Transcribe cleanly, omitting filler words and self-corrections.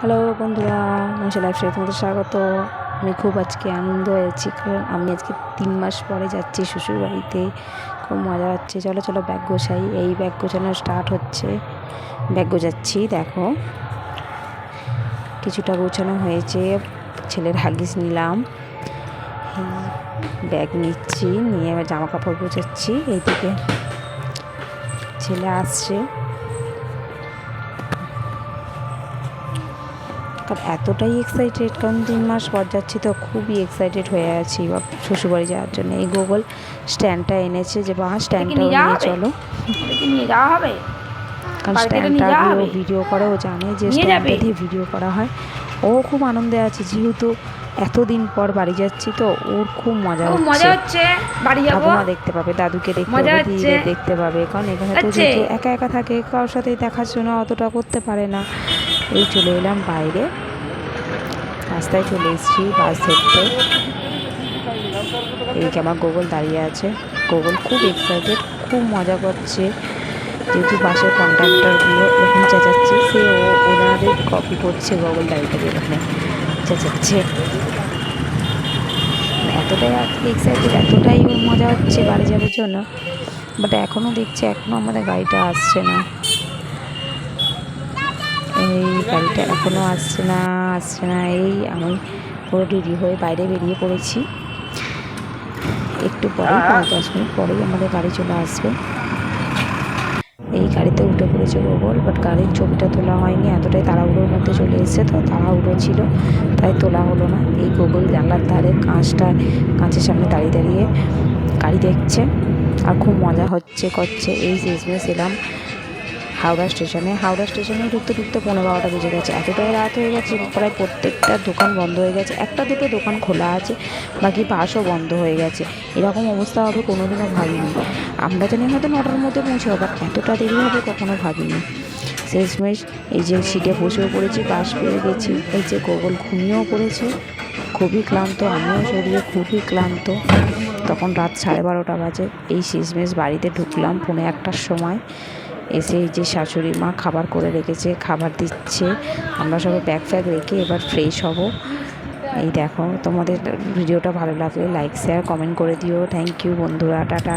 Hello বন্ধুরা, মানুষের লাইফস্টাইলে তোমাদের স্বাগত। আমি খুব আজকে আনন্দ হয়েছি, কারণ আমি আজকে 3 মাস পরে যাচ্ছি শ্বশুরবাড়িতে। খুব মজা হচ্ছে। চলো চলো ব্যাগ গোছাই। এই ব্যাগ গোছানো স্টার্ট হচ্ছে। ব্যাগ গোছাচ্ছি। দেখো, কিছুটা গোছানো হয়েছে। ছেলের হাগিস নিলাম, ব্যাগ নিচ্ছি, নিয়ে এবার জামা কাপড় গোছাচ্ছি। এইদিকে ছেলে আসছে। কারণ এতটাই এক্সাইটেড, কারণ 3 মাস পর যাচ্ছি তো খুবই এক্সাইটেড হয়ে আছি শ্বশুরবাড়ি যাওয়ার জন্য। এই গুগল স্ট্যান্ডটা এনেছে, যে বা স্ট্যান্ডটাও নিয়ে চলো, নিয়ে যাওয়া হবে। কারণ স্ট্যান্ডটা দিয়ে ভিডিও করে, ও জানে যে স্ট্যান্ডটা দিয়ে ভিডিও করা হয়। ও খুব আনন্দে আছে, যেহেতু এতদিন পর বাড়ি যাচ্ছি তো ওর খুব মজা হচ্ছে। বাড়ি যাবো, ঠাকুমা দেখতে পাবে, দাদুকে দেখতে পাবে, দিদিদের দেখতে পাবে। কারণ এখানে তো যেহেতু একা একা থাকে, কারোর সাথে দেখাশোনা অতটা করতে পারে না। এই চলে এলাম বাইরে, রাস্তায় চলে এসেছি বাস ধরতে। এইদিকে আমার গুগল দাঁড়িয়ে আছে। গুগল খুব এক্সাইটেড, খুব মজা করছে, যেহেতু বাসের কন্ডাক্টরগুলো এরকম চেঁচাচ্ছে, সে ওনাদের কপি করছে। গুগল দাঁড়িয়ে থেকে এখানে চেঁচাচ্ছে। এতটাই এক্সাইটেড, এতটাই ওর মজা হচ্ছে বাড়ি যাওয়ার জন্য। বাট এখনও দেখছি, এখনও আমাদের গাড়িটা আসছে না। এই গাড়িটা এখনও আসছে না। এই আমি পুরো রেডি হয়ে বাইরে বেরিয়ে পড়েছি। একটু পরেই 5-10 মিনিট পরেই আমাদের গাড়ি চলে আসবে। এই গাড়িতে উঠে পড়েছে গুগল, বাট গাড়ির ছবিটা তোলা হয়নি, এতটাই তাড়াহুড়োর মধ্যে চলে এসেছে তো, তাড়াহুড়ো ছিল তাই তোলা হলো না। এই গুগল জানলার ধারে কাঁচের সামনে দাঁড়িয়ে দাঁড়িয়ে গাড়ি দেখছে আর খুব মজা করছে। এই শেষমেশ এলাম হাওড়া স্টেশনে ঢুকতে 12টা বেজে গেছে। এতটাই রাত হয়ে গেছে, প্রায় প্রত্যেকটা দোকান বন্ধ হয়ে গেছে। একটা দুটো দোকান খোলা আছে, বাকি বাসও বন্ধ হয়ে গেছে। এরকম অবস্থা হবে কোনোদিনও ভাবিনি। আমরা জানি হয়তো 9টার মধ্যে পৌঁছাবো, বাট এতটা দেরি হবে কখনো ভাবিনি। শেষমেশ এই যে সিটে বসেও পড়েছি, বাস পেয়ে গেছি। এই যে গুগল ঘুমিয়েও পড়েছে, খুবই ক্লান্ত, আমিও শরীরে খুবই ক্লান্ত। তখন রাত 12:30 বাজে। এই শেষমেশ বাড়িতে ঢুকলাম 1:45-র সময়। এসে এই যে শাশুড়ি মা খাবার করে রেখেছে, খাবার দিচ্ছে। আমরা সবাই ব্যাগ ফ্যাগ রেখে এবার ফ্রেশ হব। এই দেখো, তোমাদের ভিডিওটা ভালো লাগলে লাইক শেয়ার কমেন্ট করে দিও। থ্যাংক ইউ বন্ধুরা, টাটা।